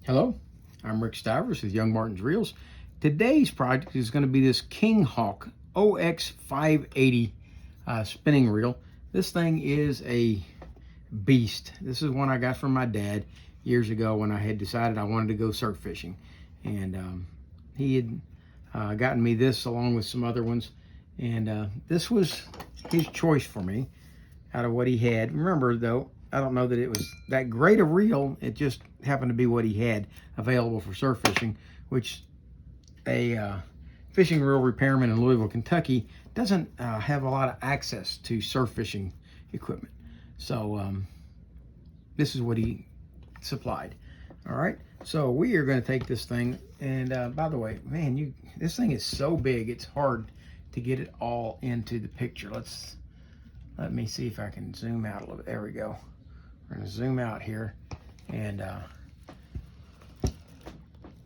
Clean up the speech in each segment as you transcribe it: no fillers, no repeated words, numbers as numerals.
Hello, I'm Rick Stivers with YoungMartin'sReels. Today's project is going to be this King Hawk OX580 spinning reel. This thing is a beast. This is one I got from my dad years ago when I had decided I wanted to go surf fishing. And he had gotten me this along with some other ones. And this was his choice for me out of what he had. Remember though, I don't know that it was that great a reel. It just happened to be what he had available for surf fishing, which a fishing reel repairman in Louisville, Kentucky doesn't have a lot of access to surf fishing equipment. So this is what he supplied. All right, so we are going to take this thing, and by the way, man, this thing is so big, it's hard to get it all into the picture. Let me see if I can zoom out a little bit. There we go. We're going to zoom out here, and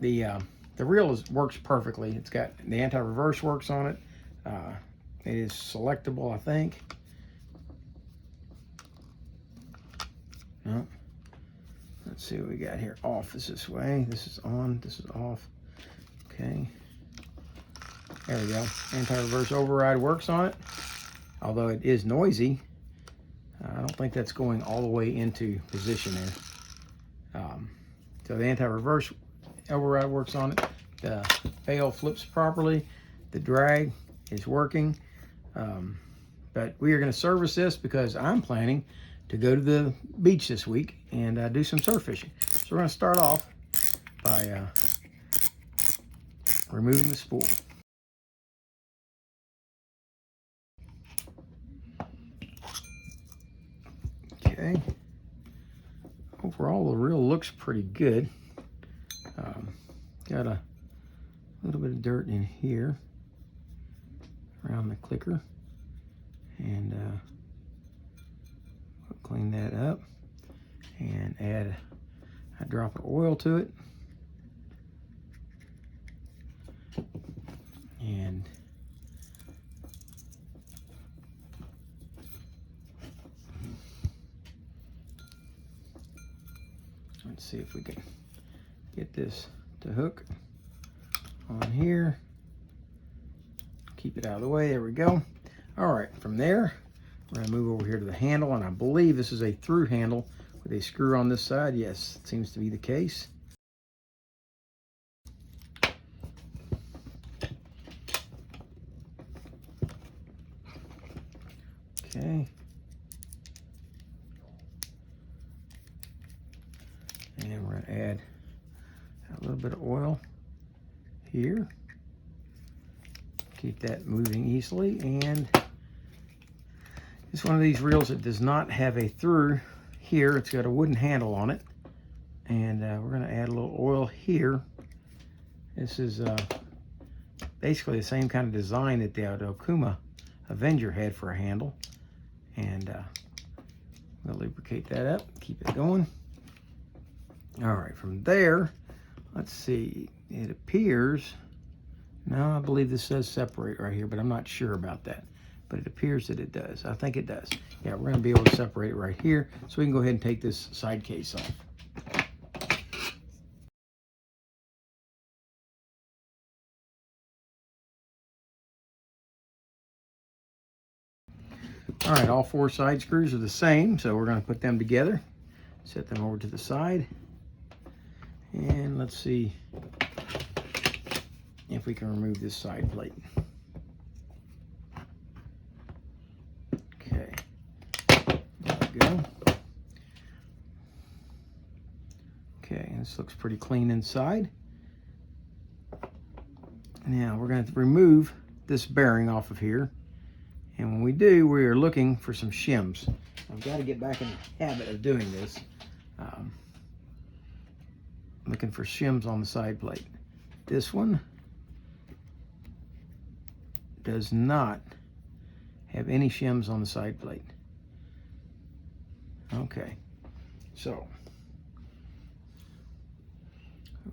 the reel works perfectly. It's got the anti-reverse works on it. It is selectable, I think. No. Let's see what we got here. Off is this way. This is on. This is off. Okay. There we go. Anti-reverse override works on it, although it is noisy. I don't think that's going all the way into position there. So the anti-reverse override works on it. The bail flips properly. The drag is working. But we are going to service this because I'm planning to go to the beach this week and do some surf fishing. So we're going to start off by removing the spool. Okay. Overall, the reel looks pretty good. Got a little bit of dirt in here around the clicker, and we'll clean that up and add a drop of oil to it, and let's see if we can get this to hook on here. Keep it out of the way. There we go. All right, from there, we're going to move over here to the handle, and I believe this is a through handle with a screw on this side. Yes, it seems to be the case. Okay. And we're going to add a little bit of oil here. Keep that moving easily. And it's one of these reels that does not have a through here. It's got a wooden handle on it. And we're going to add a little oil here. This is basically the same kind of design that the Okuma Avenger had for a handle. And we'll lubricate that up, keep it going. All right, from there, let's see, it appears, no, I believe this says separate right here, but I'm not sure about that. But it appears that it does. I think it does. Yeah, we're gonna be able to separate it right here, so we can go ahead and take this side case off. All right, all four side screws are the same, so we're gonna put them together, set them over to the side. And let's see if we can remove this side plate. Okay, there we go. Okay, this looks pretty clean inside. Now we're going to remove this bearing off of here. And when we do, we are looking for some shims. I've got to get back in the habit of doing this. Looking for shims on the side plate. This one does not have any shims on the side plate. Okay, so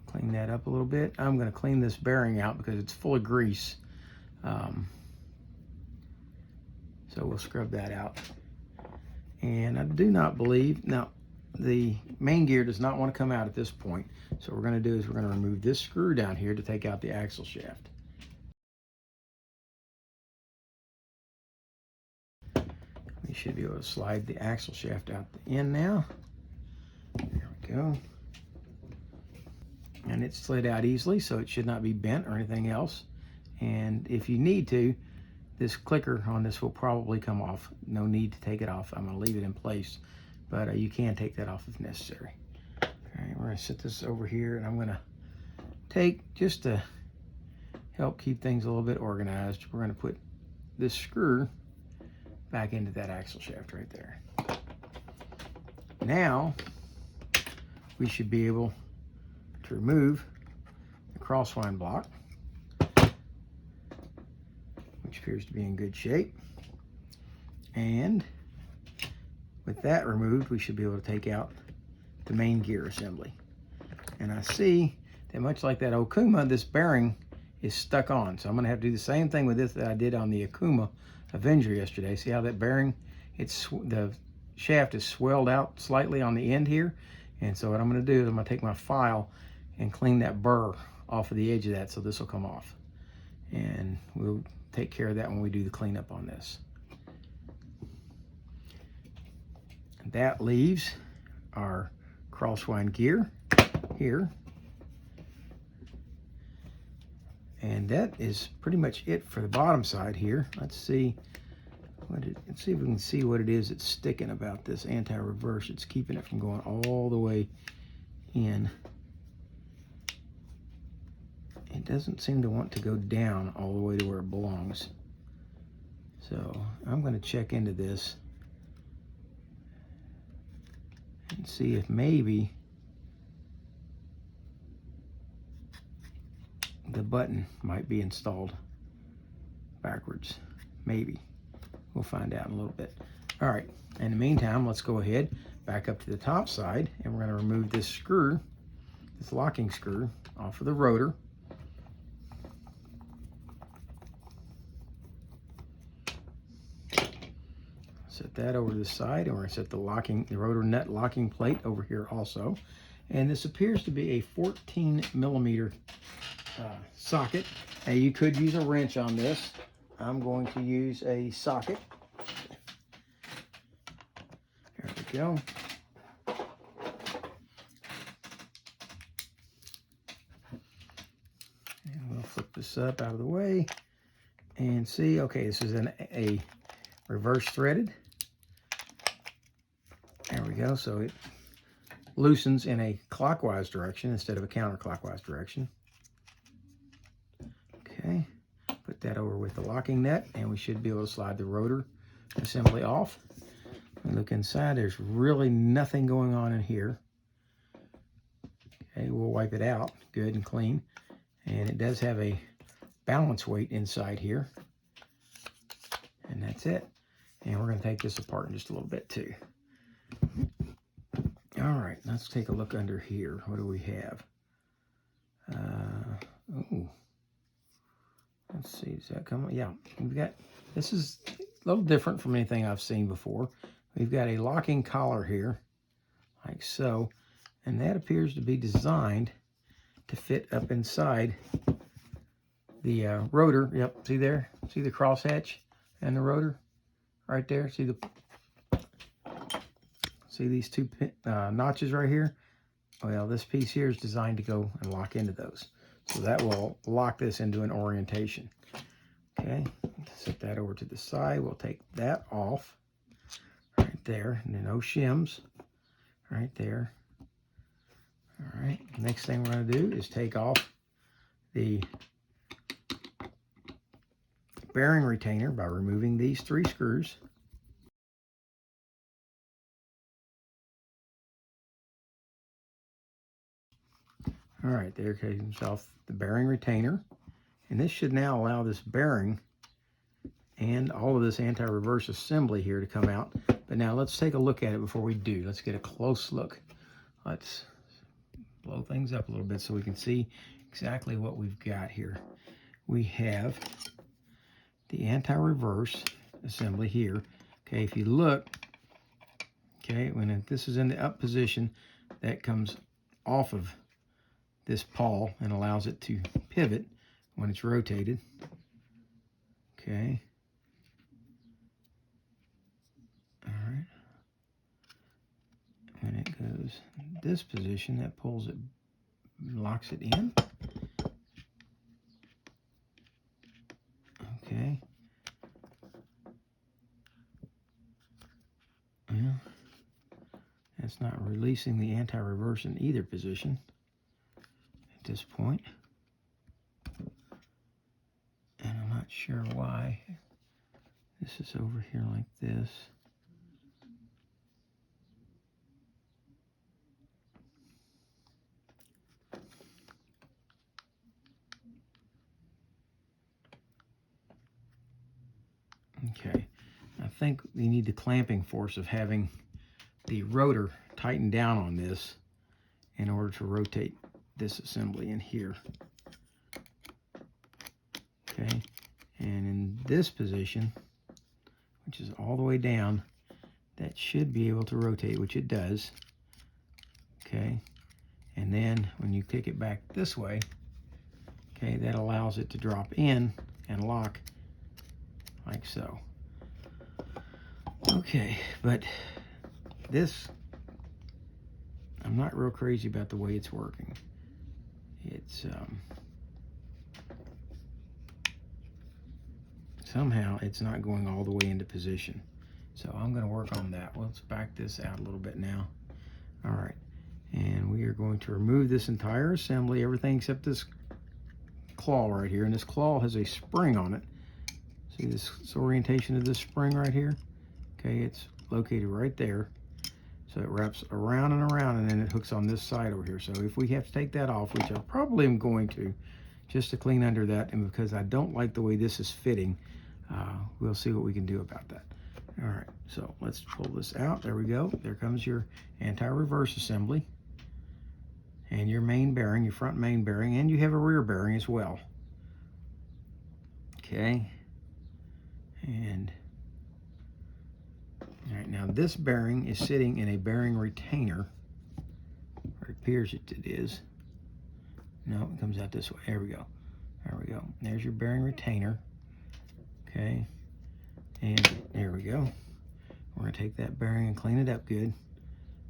clean that up a little bit. I'm going to clean this bearing out because it's full of grease. So we'll scrub that out. And I do not believe, now the main gear does not want to come out at this point. So what we're going to do is we're going to remove this screw down here to take out the axle shaft. We should be able to slide the axle shaft out the end now. There we go. And it slid out easily, so it should not be bent or anything else. And if you need to, this clicker on this will probably come off. No need to take it off. I'm going to leave it in place, but you can take that off if necessary. All right, we're going to set this over here, and I'm going to take, just to help keep things a little bit organized, we're going to put this screw back into that axle shaft right there. Now, we should be able to remove the crosswind block, which appears to be in good shape. And with that removed, we should be able to take out the main gear assembly. And I see that much like that Okuma, this bearing is stuck on. So I'm going to have to do the same thing with this that I did on the Okuma Avenger yesterday. See how that bearing, the shaft is swelled out slightly on the end here. And so what I'm going to do is I'm going to take my file and clean that burr off of the edge of that, so this will come off. And we'll take care of that when we do the cleanup on this. That leaves our crosswind gear here. And that is pretty much it for the bottom side here. Let's see if we can see what it is that's sticking about this anti-reverse. It's keeping it from going all the way in. It doesn't seem to want to go down all the way to where it belongs. So I'm going to check into this and see if maybe the button might be installed backwards. Maybe. We'll find out in a little bit. All right, in the meantime, let's go ahead, back up to the top side, and we're going to remove this screw, this locking screw, off of the rotor. Set that over to the side, and we're going to set the rotor nut locking plate over here also. And this appears to be a 14 millimeter socket. Now you could use a wrench on this. I'm going to use a socket. There we go. And we'll flip this up out of the way and see. Okay, this is a reverse threaded. There we go. So it loosens in a clockwise direction instead of a counterclockwise direction. Okay, put that over with the locking nut, and we should be able to slide the rotor assembly off. We look inside, there's really nothing going on in here. Okay, we'll wipe it out good and clean. And it does have a balance weight inside here. And that's it. And we're going to take this apart in just a little bit too. All right, let's take a look under here. What do we have? Oh. Let's see, does that come? Yeah, we've got, this is a little different from anything I've seen before. We've got a locking collar here, like so, and that appears to be designed to fit up inside the rotor. Yep, see there? See the crosshatch and the rotor right there? See these two notches right here? Well, this piece here is designed to go and lock into those. So that will lock this into an orientation. Okay, set that over to the side. We'll take that off right there. No shims right there. All right, next thing we're going to do is take off the bearing retainer by removing these 3 screws. All right, there comes off the bearing retainer. And this should now allow this bearing and all of this anti-reverse assembly here to come out. But now let's take a look at it before we do. Let's get a close look. Let's blow things up a little bit so we can see exactly what we've got here. We have the anti-reverse assembly here. Okay, if you look, Okay, when this is in the up position, that comes off of this pawl and allows it to pivot when it's rotated. Okay. All right. When it goes in this position, that pulls it, locks it in. Okay. Well, that's not releasing the anti-reverse in either position at this point. And I'm not sure why. This is over here like this. Okay, I think we need the clamping force of having the rotor tighten down on this in order to rotate this assembly in here. Okay, and in this position, which is all the way down, that should be able to rotate, which it does. Okay, and then when you kick it back this way, okay, that allows it to drop in and lock like so. Okay, but this, I'm not real crazy about the way it's working. It's somehow it's not going all the way into position. So I'm going to work on that. Let's back this out a little bit now. All right, and we are going to remove this entire assembly, everything except this claw right here. And this claw has a spring on it. See this orientation of this spring right here? Okay, it's located right there. So it wraps around and around, and then it hooks on this side over here. So if we have to take that off, which I probably am going to, just to clean under that, and because I don't like the way this is fitting, we'll see what we can do about that. All right, so let's pull this out. There we go. There comes your anti-reverse assembly and your main bearing, your front main bearing, and you have a rear bearing as well. Okay, and all right, now this bearing is sitting in a bearing retainer, or it appears it is. No, it comes out this way. There we go. There we go. There's your bearing retainer. Okay, and there we go. We're going to take that bearing and clean it up good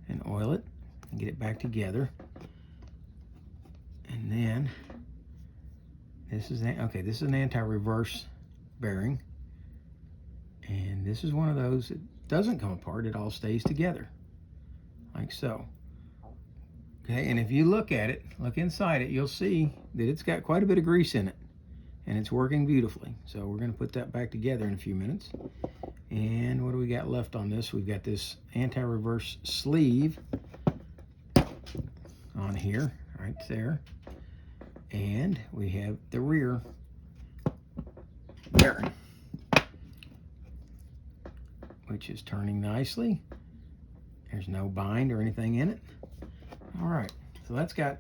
and oil it and get it back together. And then this is this is an anti-reverse bearing, and this is one of those that doesn't come apart. It all stays together like so. Okay, and if you look at it, look inside it, you'll see that it's got quite a bit of grease in it, and it's working beautifully. So we're going to put that back together in a few minutes. And what do we got left on this? We've got this anti-reverse sleeve on here, right there. And we have the rear bearing, which is turning nicely. There's no bind or anything in it. All right, so that's got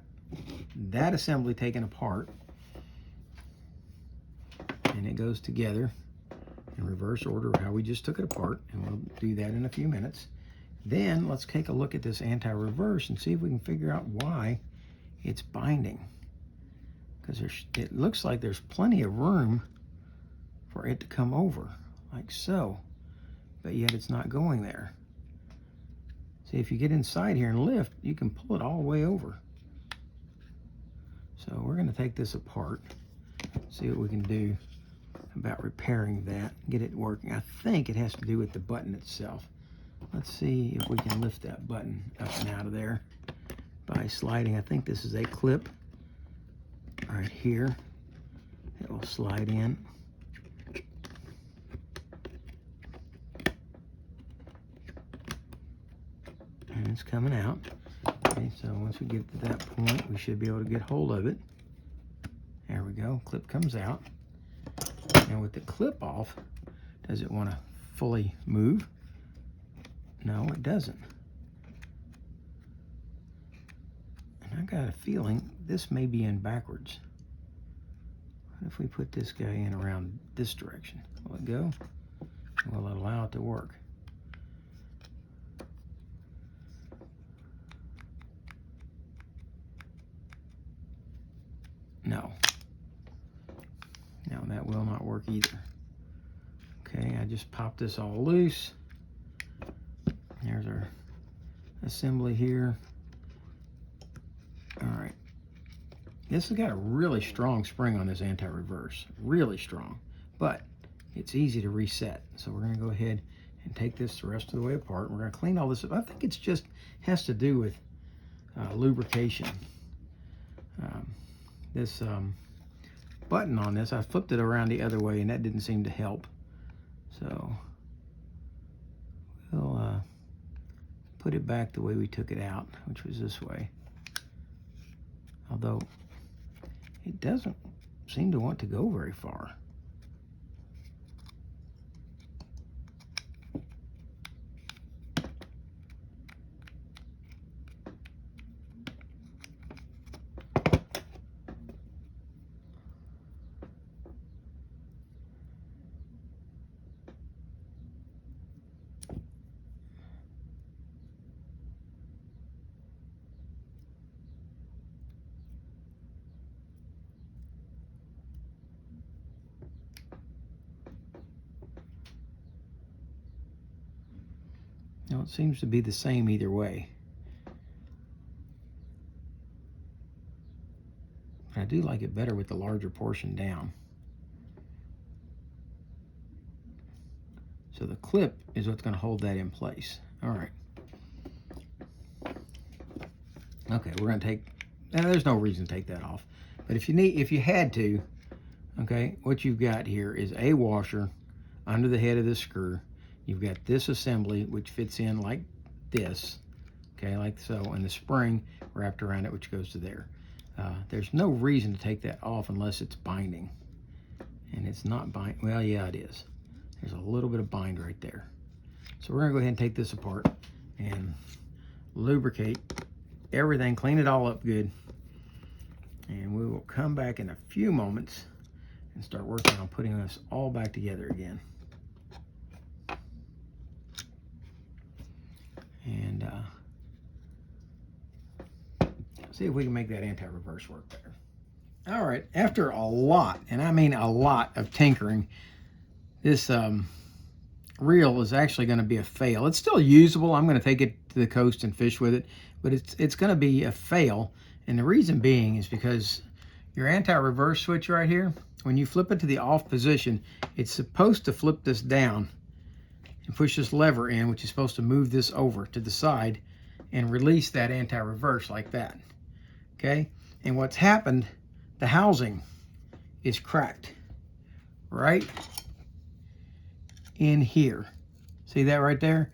that assembly taken apart, and it goes together in reverse order how we just took it apart, and we'll do that in a few minutes. Then let's take a look at this anti-reverse and see if we can figure out why it's binding, because it looks like there's plenty of room for it to come over like so, but yet it's not going there. See, if you get inside here and lift, you can pull it all the way over. So we're going to take this apart, see what we can do about repairing that, get it working. I think it has to do with the button itself. Let's see if we can lift that button up and out of there by sliding. I think this is a clip right here. It will slide in. And it's coming out. Okay, so once we get to that point, we should be able to get hold of it. There we go, clip comes out. And with the clip off, does it want to fully move? No, it doesn't. And I got a feeling this may be in backwards. What if we put this guy in around this direction? Will it go? Will it allow it to work? No. No, that will not work either. Okay, I just popped this all loose. There's our assembly here. All right. This has got a really strong spring on this anti-reverse. Really strong. But it's easy to reset. So we're going to go ahead and take this the rest of the way apart. We're going to clean all this up. I think it's just has to do with lubrication. This button on this, I flipped it around the other way and that didn't seem to help. So we'll put it back the way we took it out, which was this way. Although it doesn't seem to want to go very far. Now it seems to be the same either way. I do like it better with the larger portion down. So the clip is what's going to hold that in place. All right. Okay, we're going to take, there's no reason to take that off. But if you had to, okay, what you've got here is a washer under the head of this screw. You've got this assembly, which fits in like this, okay, like so, and the spring wrapped around it, which goes to there. There's no reason to take that off unless it's binding. And it's not bind, well, yeah, it is. There's a little bit of bind right there. So we're gonna go ahead and take this apart and lubricate everything, clean it all up good. And we will come back in a few moments and start working on putting this all back together again. And see if we can make that anti-reverse work better. All right, after a lot, and I mean a lot of tinkering, this reel is actually going to be a fail. It's still usable. I'm going to take it to the coast and fish with it, but it's going to be a fail. And the reason being is because your anti-reverse switch right here, when you flip it to the off position, it's supposed to flip this down and push this lever in, which is supposed to move this over to the side and release that anti-reverse like that. Okay, and what's happened, the housing is cracked right in here. See that right there?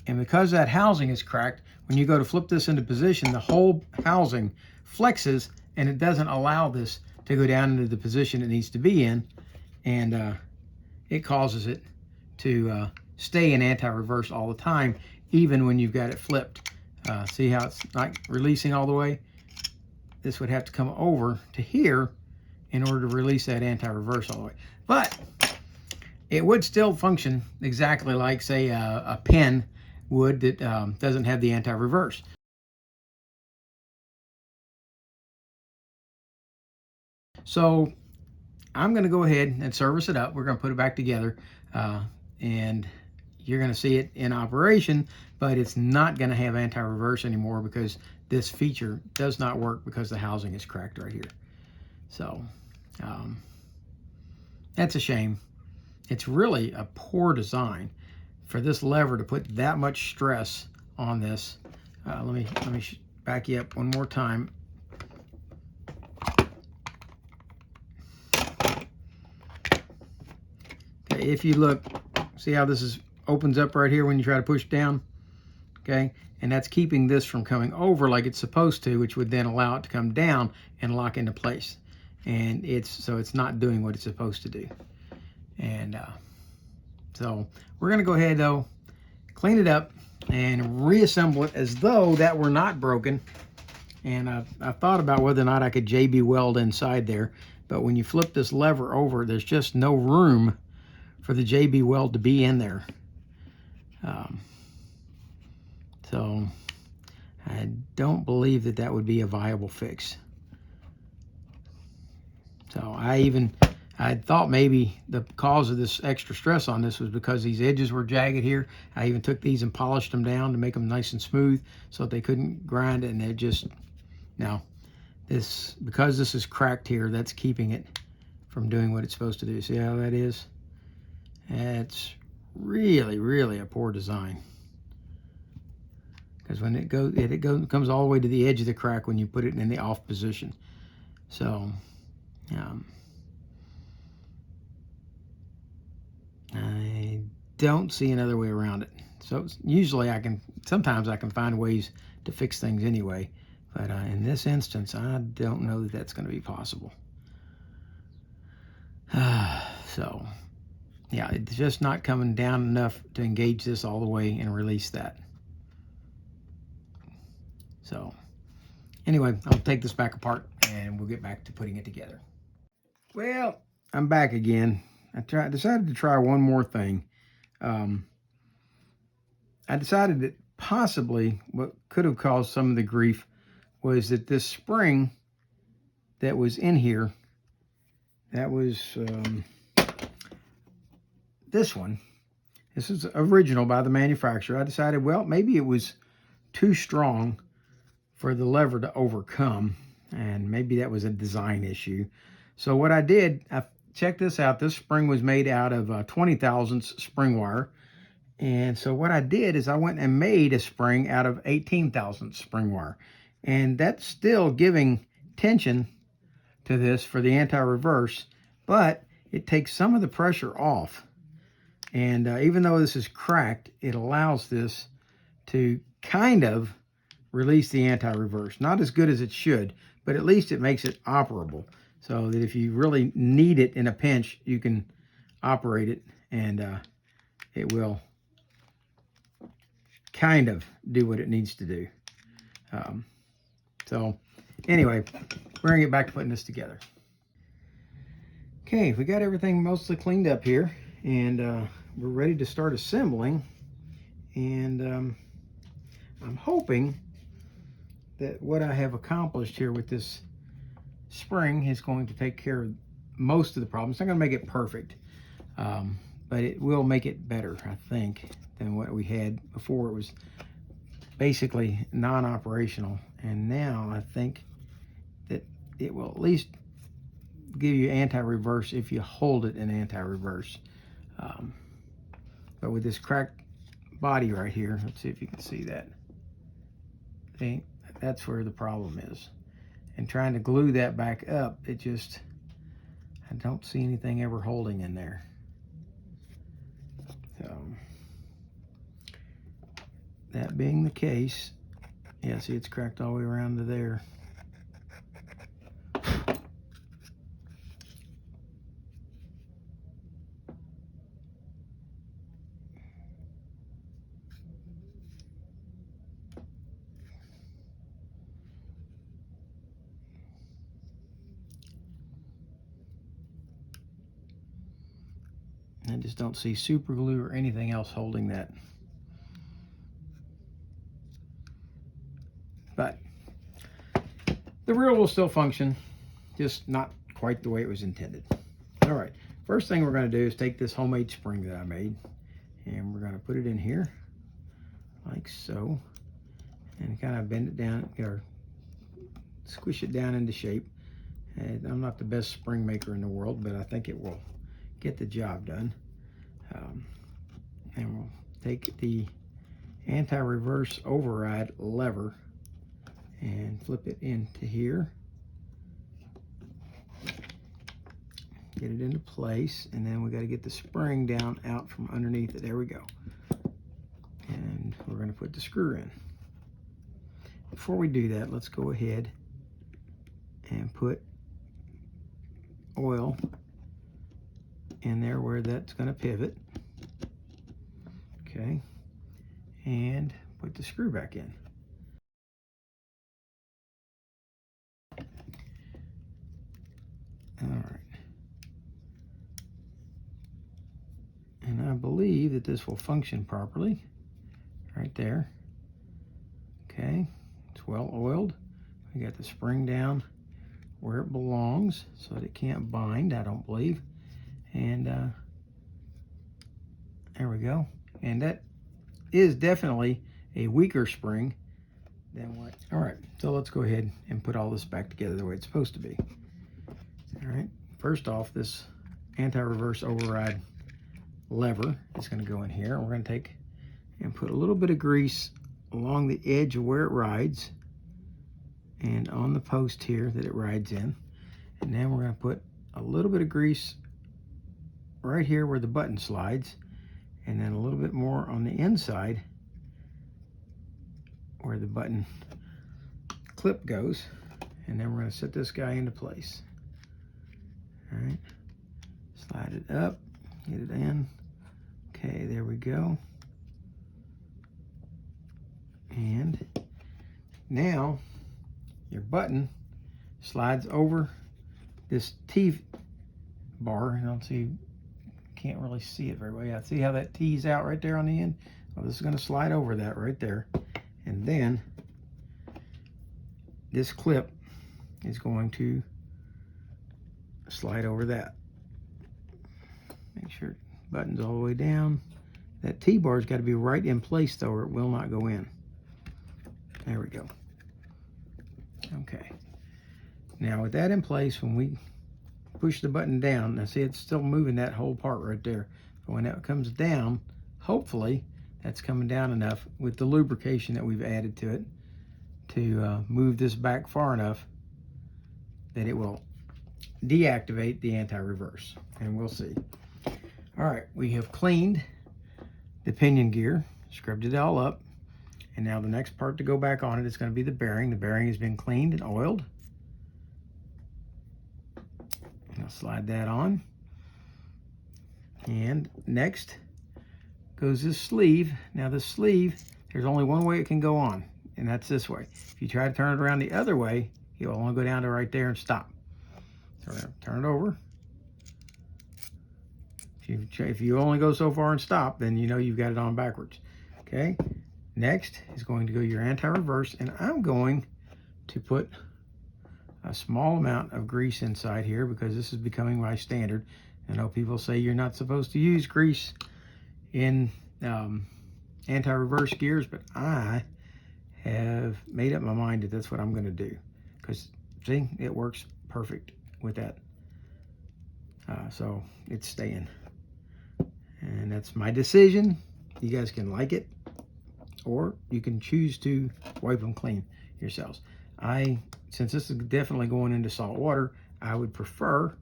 And because that housing is cracked, when you go to flip this into position, the whole housing flexes and it doesn't allow this to go down into the position it needs to be in, and it causes it to stay in anti-reverse all the time, even when you've got it flipped. See how it's not releasing all the way? This would have to come over to here in order to release that anti-reverse all the way. But it would still function exactly like, say, a pen would that doesn't have the anti-reverse. So I'm going to go ahead and service it up. We're going to put it back together, and you're going to see it in operation, but it's not going to have anti-reverse anymore because this feature does not work because the housing is cracked right here. So that's a shame. It's really a poor design for this lever to put that much stress on this. Let me back you up one more time. Okay, if you look, see how this opens up right here when you try to push down? Okay, and that's keeping this from coming over like it's supposed to, which would then allow it to come down and lock into place. And so it's not doing what it's supposed to do. And so we're going to go ahead though, clean it up and reassemble it as though that were not broken. And I thought about whether or not I could JB weld inside there, but when you flip this lever over, there's just no room for the JB weld to be in there. So I don't believe that would be a viable fix. So I thought maybe the cause of this extra stress on this was because these edges were jagged here. I even took these and polished them down to make them nice and smooth so that they couldn't grind it, and it just, now, because this is cracked here, that's keeping it from doing what it's supposed to do. See how that is? It's really, really a poor design. Because when it comes all the way to the edge of the crack when you put it in the off position. So, I don't see another way around it. So usually sometimes I can find ways to fix things anyway. But in this instance, I don't know that that's going to be possible. So, yeah, it's just not coming down enough to engage this all the way and release that. So, anyway, I'll take this back apart and we'll get back to putting it together. Well, I'm back again. I decided to try one more thing. I decided that possibly what could have caused some of the grief was that this spring that was in here, that was this one. This is original by the manufacturer. I decided, well, maybe it was too strong for the lever to overcome, and maybe that was a design issue. So what I did, check this out. This spring was made out of 20 thousandths spring wire. And so what I did is I went and made a spring out of 18 thousandths spring wire. And that's still giving tension to this for the anti-reverse, but it takes some of the pressure off. And even though this is cracked, it allows this to kind of release the anti-reverse. Not as good as it should, but at least it makes it operable. So that if you really need it in a pinch, you can operate it, and it will kind of do what it needs to do. So anyway, we're gonna get back to putting this together. Okay, we got everything mostly cleaned up here, and we're ready to start assembling. And I'm hoping that what I have accomplished here with this spring is going to take care of most of the problems. It's not going to make it perfect, but it will make it better, I think, than what we had before. It was basically non-operational, and now I think that it will at least give you anti-reverse if you hold it in anti-reverse. But with this cracked body right here, let's see if you can see that. See, that's where the problem is. And trying to glue that back up, I don't see anything ever holding in there. So, that being the case, yeah, see, it's cracked all the way around to there. I just don't see super glue or anything else holding that. But the reel will still function, just not quite the way it was intended. All right, first thing we're going to do is take this homemade spring that I made, and we're going to put it in here like so, and kind of bend it down or squish it down into shape. And I'm not the best spring maker in the world, but I think it will get the job done. And we'll take the anti-reverse override lever and flip it into here. Get it into place, and then we got to get the spring down out from underneath it. There we go. And we're going to put the screw in. Before we do that, let's go ahead and put oil in there where that's going to pivot. Okay, and put the screw back in. All right, and I believe that this will function properly right there. Okay, it's well oiled. We got the spring down where it belongs so that it can't bind, I don't believe. And there we go. And that is definitely a weaker spring than what. All right, so let's go ahead and put all this back together the way it's supposed to be. All right, first off, this anti-reverse override lever is going to go in here. We're going to take and put a little bit of grease along the edge of where it rides and on the post here that it rides in. And then we're going to put a little bit of grease right here where the button slides, and then a little bit more on the inside where the button clip goes. And then we're going to set this guy into place. All right, slide it up, get it in. Okay, there we go. And now your button slides over this T bar. I don't see, can't really see it very well. Yeah, see how that T's out right there on the end? Well, this is going to slide over that right there. And then this clip is going to slide over that. Make sure button's all the way down. That T-bar's got to be right in place though, or it will not go in. There we go. Okay. Now with that in place, when we push the button down, now see it's still moving that whole part right there. But when that comes down, hopefully that's coming down enough with the lubrication that we've added to it to move this back far enough that it will deactivate the anti-reverse. And we'll see. All right, we have cleaned the pinion gear, scrubbed it all up. And now the next part to go back on it is going to be the bearing. The bearing has been cleaned and oiled. I'll slide that on. And next goes this sleeve. Now the sleeve, there's only one way it can go on, and that's this way. If you try to turn it around the other way, it will only go down to right there and stop. So we're going to turn it over. If you only go so far and stop, then you know you've got it on backwards. Okay. Next is going to go your anti-reverse, and I'm going to put a small amount of grease inside here because this is becoming my standard. I know people say you're not supposed to use grease in anti-reverse gears, but I have made up my mind that that's what I'm going to do because, see, it works perfect with that. So it's staying. And that's my decision. You guys can like it, or you can choose to wipe them clean yourselves. Since this is definitely going into salt water, I would prefer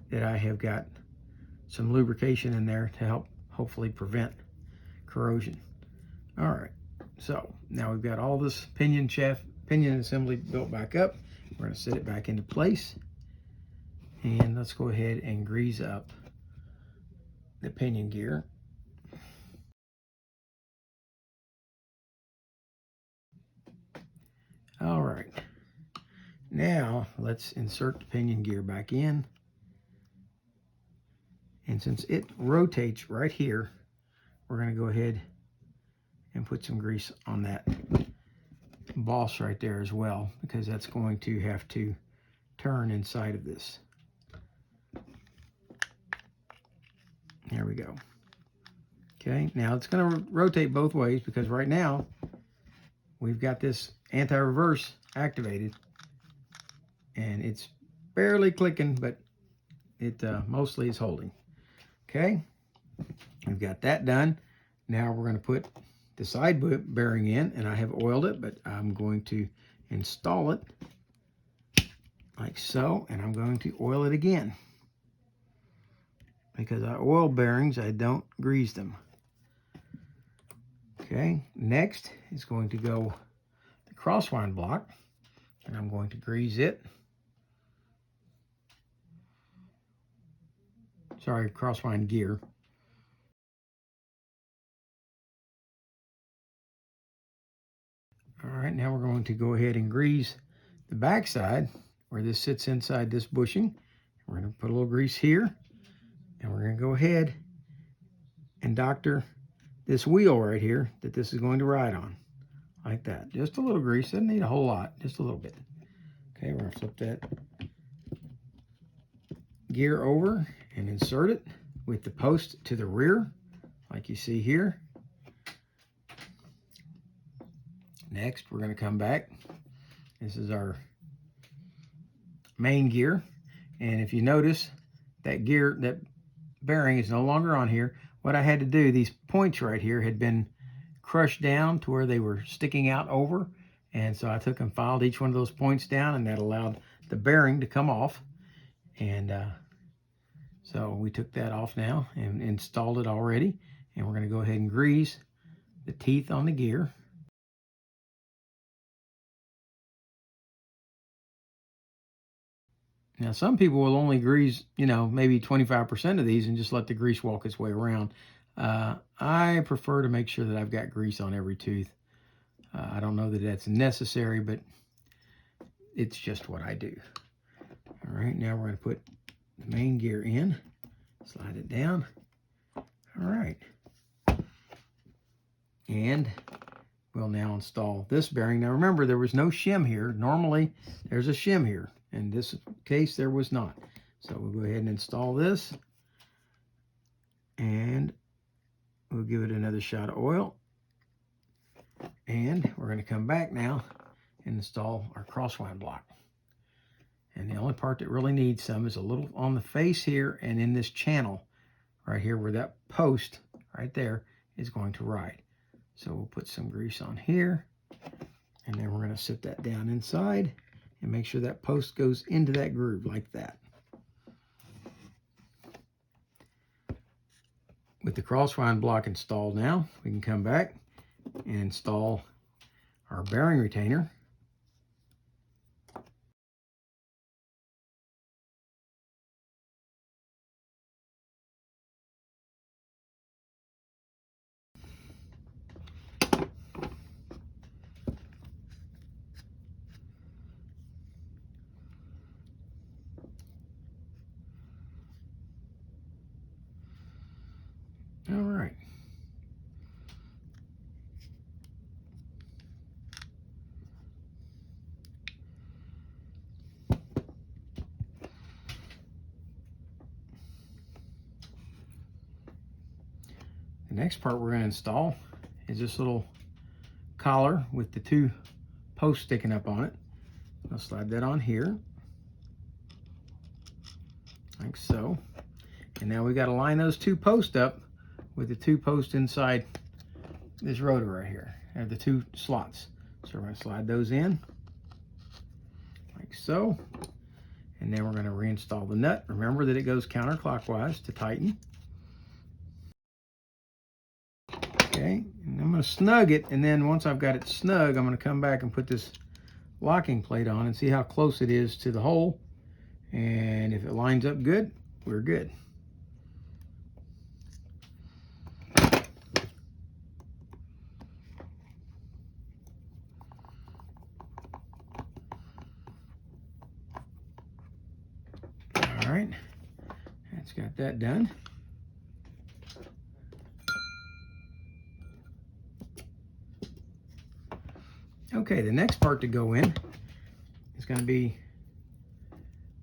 that I have got some lubrication in there to help hopefully prevent corrosion. All right, so now we've got all this pinion assembly built back up. We're going to set it back into place, and let's go ahead and grease up the pinion gear. All right, now let's insert the pinion gear back in. And since it rotates right here, we're going to go ahead and put some grease on that boss right there as well, because that's going to have to turn inside of this. There we go. Okay, now it's going to rotate both ways because right now we've got this anti-reverse activated and it's barely clicking, but it mostly is holding. Okay, we've got that done. Now we're going to put the side bearing in, and I have oiled it, but I'm going to install it like so, and I'm going to oil it again. Because I oil bearings, I don't grease them. Okay, next is going to go the crosswind block, and I'm going to grease it. Sorry, crosswind gear. All right, now we're going to go ahead and grease the backside where this sits inside this bushing. We're going to put a little grease here, and we're going to go ahead and doctor this wheel right here that this is going to ride on, like that. Just a little grease, doesn't need a whole lot, just a little bit. Okay, we're going to flip that gear over and insert it with the post to the rear, like you see here. Next, we're going to come back. This is our main gear. And if you notice, that gear, that bearing is no longer on here. What I had to do, these points right here had been crushed down to where they were sticking out over. And so I took and filed each one of those points down, and that allowed the bearing to come off. And so we took that off now and installed it already. And we're going to go ahead and grease the teeth on the gear. Now, some people will only grease, maybe 25% of these and just let the grease walk its way around. I prefer to make sure that I've got grease on every tooth. I don't know that that's necessary, but it's just what I do. All right, now we're going to put the main gear in, slide it down. All right. And we'll now install this bearing. Now remember, there was no shim here. Normally, there's a shim here. In this case, there was not. So we'll go ahead and install this. And we'll give it another shot of oil. And we're going to come back now and install our crosswind block. And the only part that really needs some is a little on the face here and in this channel right here where that post right there is going to ride. So we'll put some grease on here. And then we're going to sit that down inside and make sure that post goes into that groove like that. With the crosswind block installed now, we can come back and install our bearing retainer. All right. The next part we're going to install is this little collar with the two posts sticking up on it. I'll slide that on here, like so. And now we got to line those two posts up with the two posts inside this rotor right here, and the two slots. So we're going to slide those in, like so. And then we're going to reinstall the nut. Remember that it goes counterclockwise to tighten. Okay, and I'm going to snug it, and then once I've got it snug, I'm going to come back and put this locking plate on and see how close it is to the hole. And if it lines up good, we're good. All right, that's got that done. Okay, the next part to go in is going to be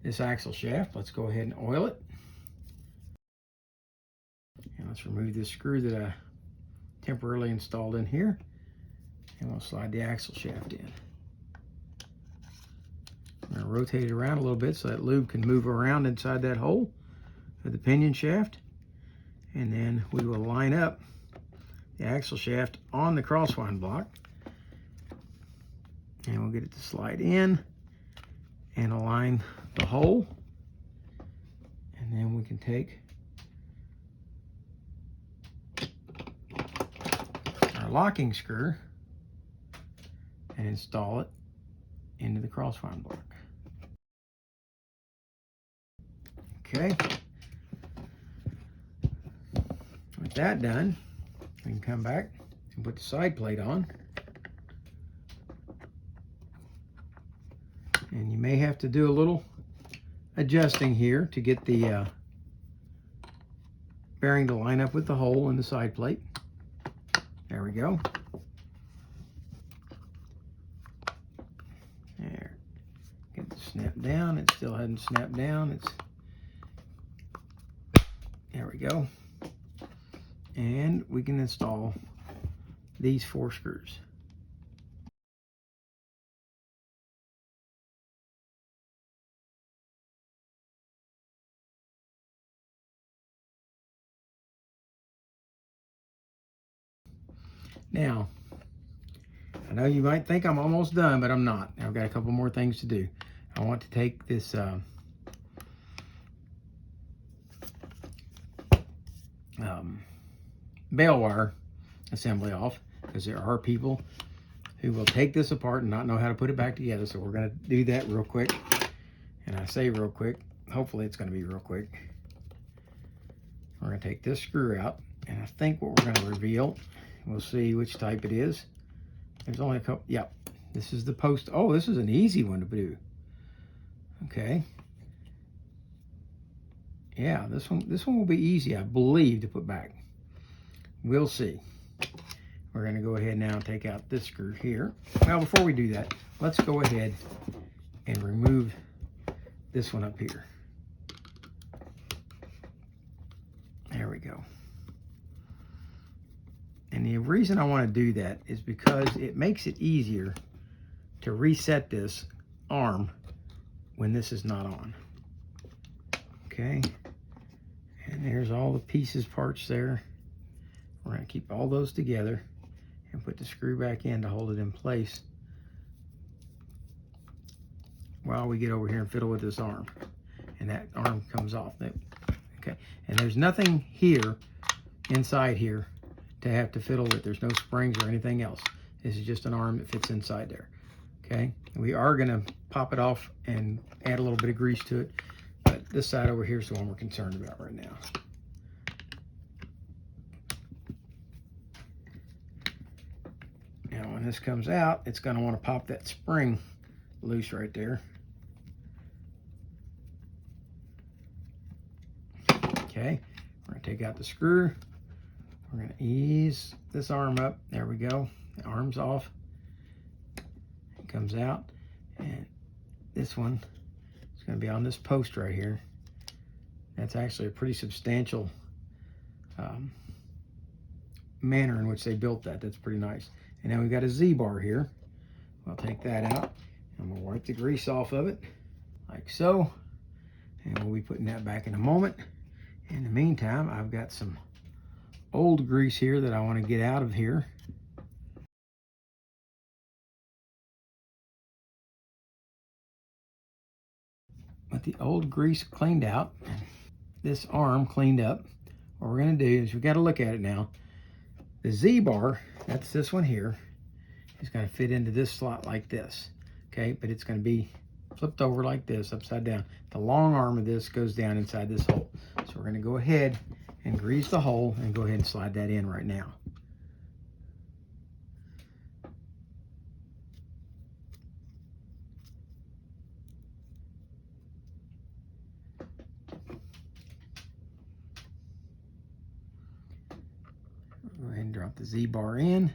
this axle shaft. Let's go ahead and oil it. And let's remove this screw that I temporarily installed in here. And we'll slide the axle shaft in. I'm going to rotate it around a little bit so that lube can move around inside that hole of the pinion shaft. And then we will line up the axle shaft on the crosswind block. And we'll get it to slide in and align the hole. And then we can take our locking screw and install it into the crosswind block. Okay. With that done, we can come back and put the side plate on. And you may have to do a little adjusting here to get the bearing to line up with the hole in the side plate. There we go. There. Get it snapped down. It still hadn't snapped down. It's go. And we can install these 4 screws. Now, I know you might think I'm almost done, but I'm not. I've got a couple more things to do. I want to take this bail wire assembly off, because there are people who will take this apart and not know how to put it back together. So we're going to do that real quick. And I say real quick, hopefully it's going to be real quick. We're going to take this screw out, and I think what we're going to reveal, we'll see which type it is. There's only a couple. Yep, this is the post. Oh, this is an easy one to do. Okay. Yeah, this one will be easy, I believe, to put back. We'll see. We're going to go ahead now and take out this screw here. Well, before we do that, let's go ahead and remove this one up here. There we go. And the reason I want to do that is because it makes it easier to reset this arm when this is not on. Okay. And there's all the pieces, parts there. We're going to keep all those together and put the screw back in to hold it in place while we get over here and fiddle with this arm. And that arm comes off. Okay. And there's nothing here, inside here, to have to fiddle with. There's no springs or anything else. This is just an arm that fits inside there. Okay. We are going to pop it off and add a little bit of grease to it. But this side over here is the one we're concerned about right now. Now, when this comes out, it's going to want to pop that spring loose right there. Okay, we're going to take out the screw. We're going to ease this arm up. There we go. The arm's off. It comes out. And this one is going to be on this post right here. That's actually a pretty substantial manner in which they built that. That's pretty nice. And now we've got a Z-bar here. We'll take that out and we'll wipe the grease off of it like so. And we'll be putting that back in a moment. In the meantime, I've got some old grease here that I want to get out of here. With the old grease cleaned out, this arm cleaned up, what we're going to do is we've got to look at it now. The Z-bar, that's this one here, is going to fit into this slot like this. Okay, but it's going to be flipped over like this, upside down. The long arm of this goes down inside this hole. So we're going to go ahead and grease the hole and go ahead and slide that in right now. Go ahead and drop the Z-bar in,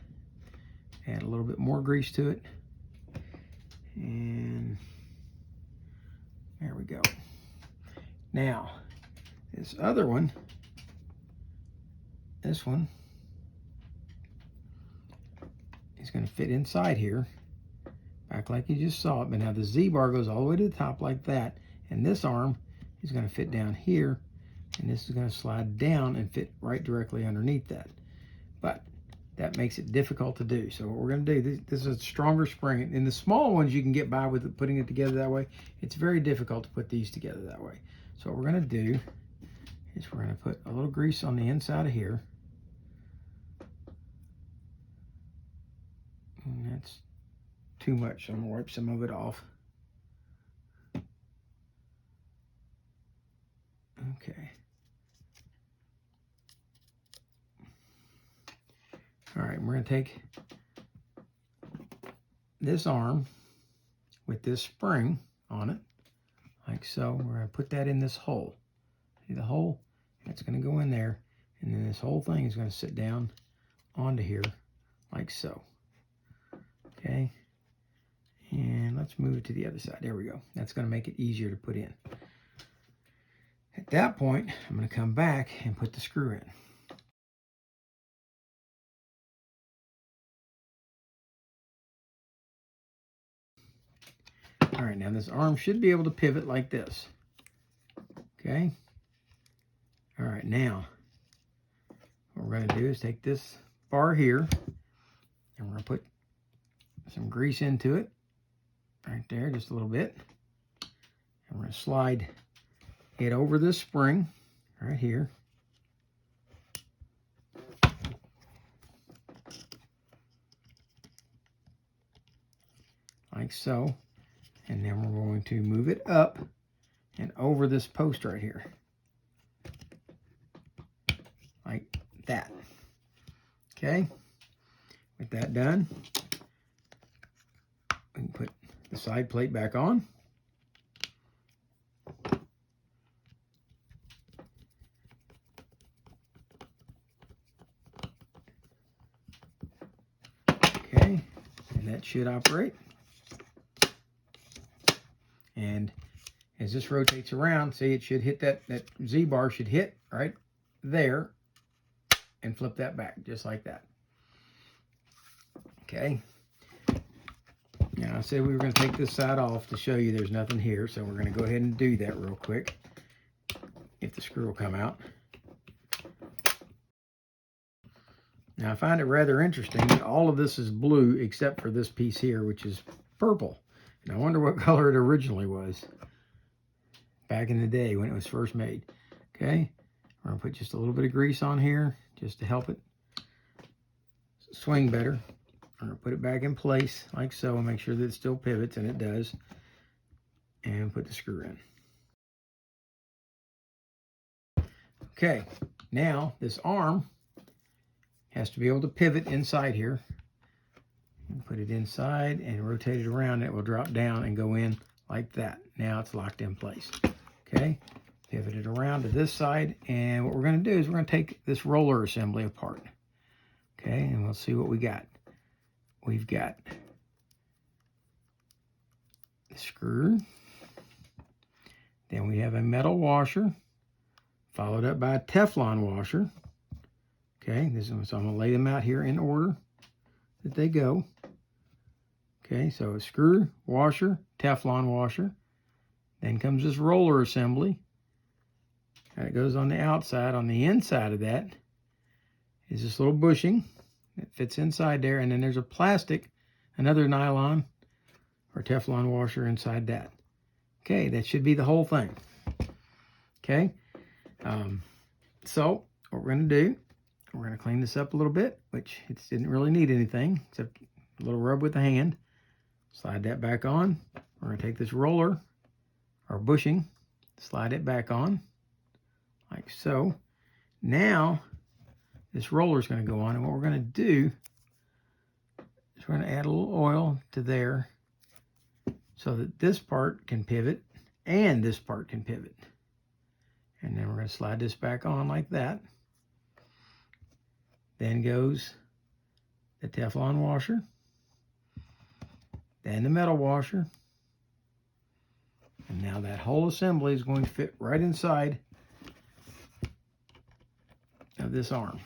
add a little bit more grease to it, and there we go. Now, this other one, this one, is going to fit inside here, back like you just saw it, but now the Z-bar goes all the way to the top like that, and this arm is going to fit down here, and this is going to slide down and fit right directly underneath that. But that makes it difficult to do. So what we're going to do, this is a stronger spring. In the small ones, you can get by with putting it together that way. It's very difficult to put these together that way. So what we're going to do is we're going to put a little grease on the inside of here. And that's too much. I'm going to wipe some of it off. Okay. All right, we're going to take this arm with this spring on it, like so. We're going to put that in this hole. See the hole? That's going to go in there, and then this whole thing is going to sit down onto here, like so. Okay, and let's move it to the other side. There we go. That's going to make it easier to put in. At that point, I'm going to come back and put the screw in. All right, now this arm should be able to pivot like this. Okay. All right, now what we're going to do is take this bar here and we're going to put some grease into it right there, just a little bit. And we're going to slide it over this spring right here. Like so. And then we're going to move it up and over this post right here. Like that. Okay. With that done, we can put the side plate back on. Okay. And that should operate. And as this rotates around, see, it should hit that Z-bar should hit right there and flip that back just like that. Okay. Now I said we were going to take this side off to show you there's nothing here, so we're going to go ahead and do that real quick if the screw will come out. Now I find it rather interesting that all of this is blue except for this piece here, which is purple. And I wonder what color it originally was back in the day when it was first made. Okay, we're going to put just a little bit of grease on here just to help it swing better. I'm going to put it back in place like so and make sure that it still pivots, and it does. And put the screw in. Okay, now this arm has to be able to pivot inside here. Put it inside and rotate it around. It will drop down and go in like that. Now it's locked in place. Okay, pivot it around to this side, and what we're going to do is we're going to take this roller assembly apart. Okay, and we'll see what we got. We've got the screw. Then we have a metal washer, followed up by a Teflon washer. Okay, so I'm going to lay them out here in order that they go. Okay, so a screw, washer, Teflon washer. Then comes this roller assembly. And it goes on the outside. On the inside of that is this little bushing that fits inside there. And then there's a plastic, another nylon or Teflon washer inside that. Okay, that should be the whole thing. Okay, so what we're going to do, we're going to clean this up a little bit, which it didn't really need anything except a little rub with the hand. Slide that back on. We're going to take this roller or bushing, slide it back on like so. Now this roller is going to go on, and what we're going to do is we're going to add a little oil to there so that this part can pivot and this part can pivot. And then we're going to slide this back on like that. Then goes the Teflon washer, then the metal washer, and now that whole assembly is going to fit right inside of this arm.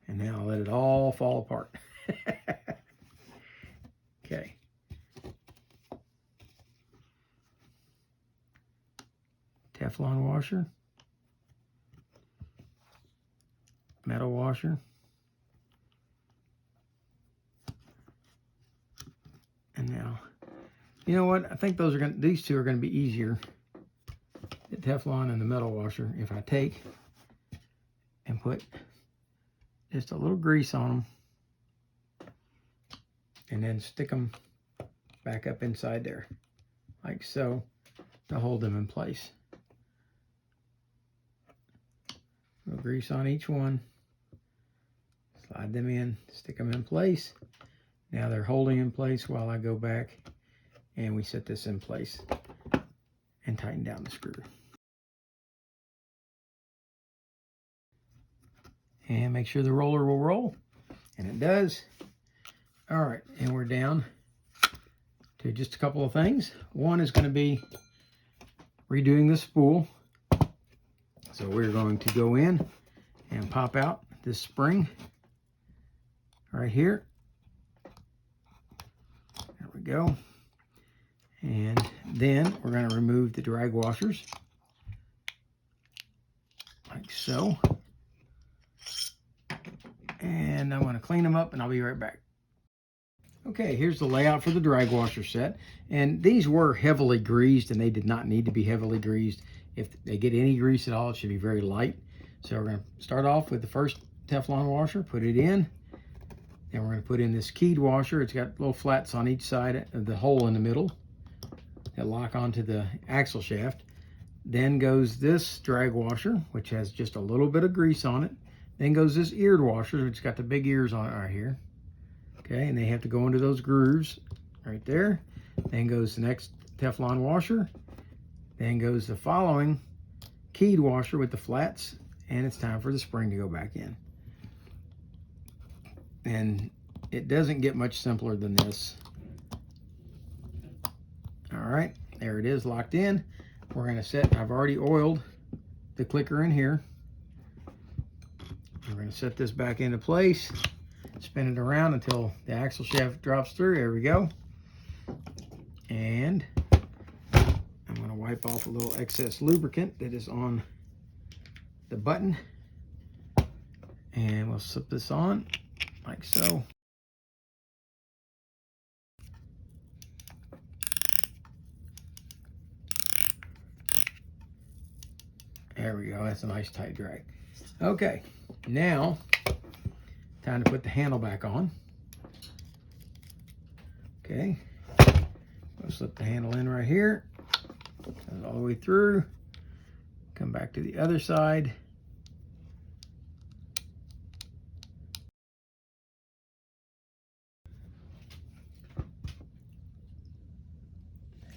And now I'll let it all fall apart. Okay. Teflon washer, metal washer, and now, you know what? I think these two are going to be easier, the Teflon and the metal washer, if I take and put just a little grease on them and then stick them back up inside there, like so, to hold them in place. A little grease on each one. Slide them in, stick them in place. Now they're holding in place while I go back and we set this in place and tighten down the screw. And make sure the roller will roll, and it does. All right, and we're down to just a couple of things. One is going to be redoing the spool. So we're going to go in and pop out this spring right here. There we go. And then we're going to remove the drag washers like so. And I'm going to clean them up and I'll be right back. Okay, here's the layout for the drag washer set. And these were heavily greased, and they did not need to be heavily greased. If they get any grease at all, it should be very light. So we're going to start off with the first Teflon washer, put it in. Then we're going to put in this keyed washer. It's got little flats on each side of the hole in the middle that lock onto the axle shaft. Then goes this drag washer, which has just a little bit of grease on it. Then goes this eared washer, which has got the big ears on it right here. Okay, and they have to go into those grooves right there. Then goes the next Teflon washer. Then goes the following keyed washer with the flats, and it's time for the spring to go back in. And it doesn't get much simpler than this. All right, there it is, locked in. We're going to set, I've already oiled the clicker in here. We're going to set this back into place, spin it around until the axle shaft drops through. There we go. And I'm going to wipe off a little excess lubricant that is on the button. And we'll slip this on like so. There we go. That's a nice tight drag. Okay, now time to put the handle back on. Okay, we'll slip the handle in right here, all the way through. Come back to the other side.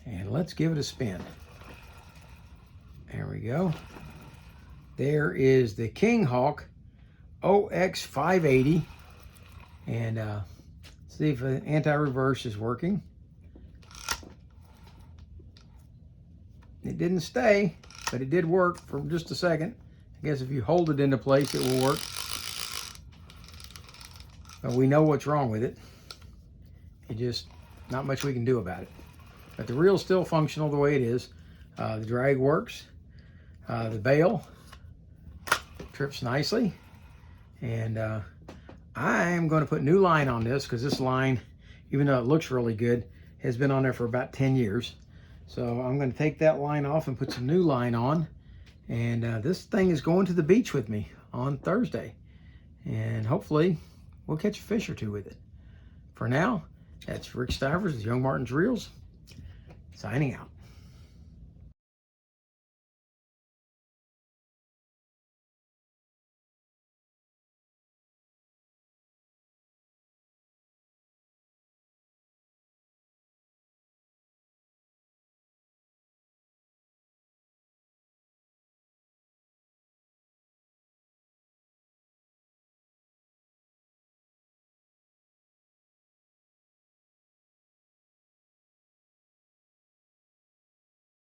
And let's give it a spin. There we go. There is the King Hawk OX580. And see if the anti-reverse is working. It didn't stay, but it did work for just a second. I guess if you hold it into place, it will work. But we know what's wrong with it. It just, not much we can do about it. But the reel's still functional the way it is. The drag works. The bail trips nicely. And I am going to put new line on this because this line, even though it looks really good, has been on there for about 10 years. So I'm going to take that line off and put some new line on. And this thing is going to the beach with me on Thursday. And hopefully we'll catch a fish or two with it. For now, that's Rick Stivers with Young Martin's Reels, signing out.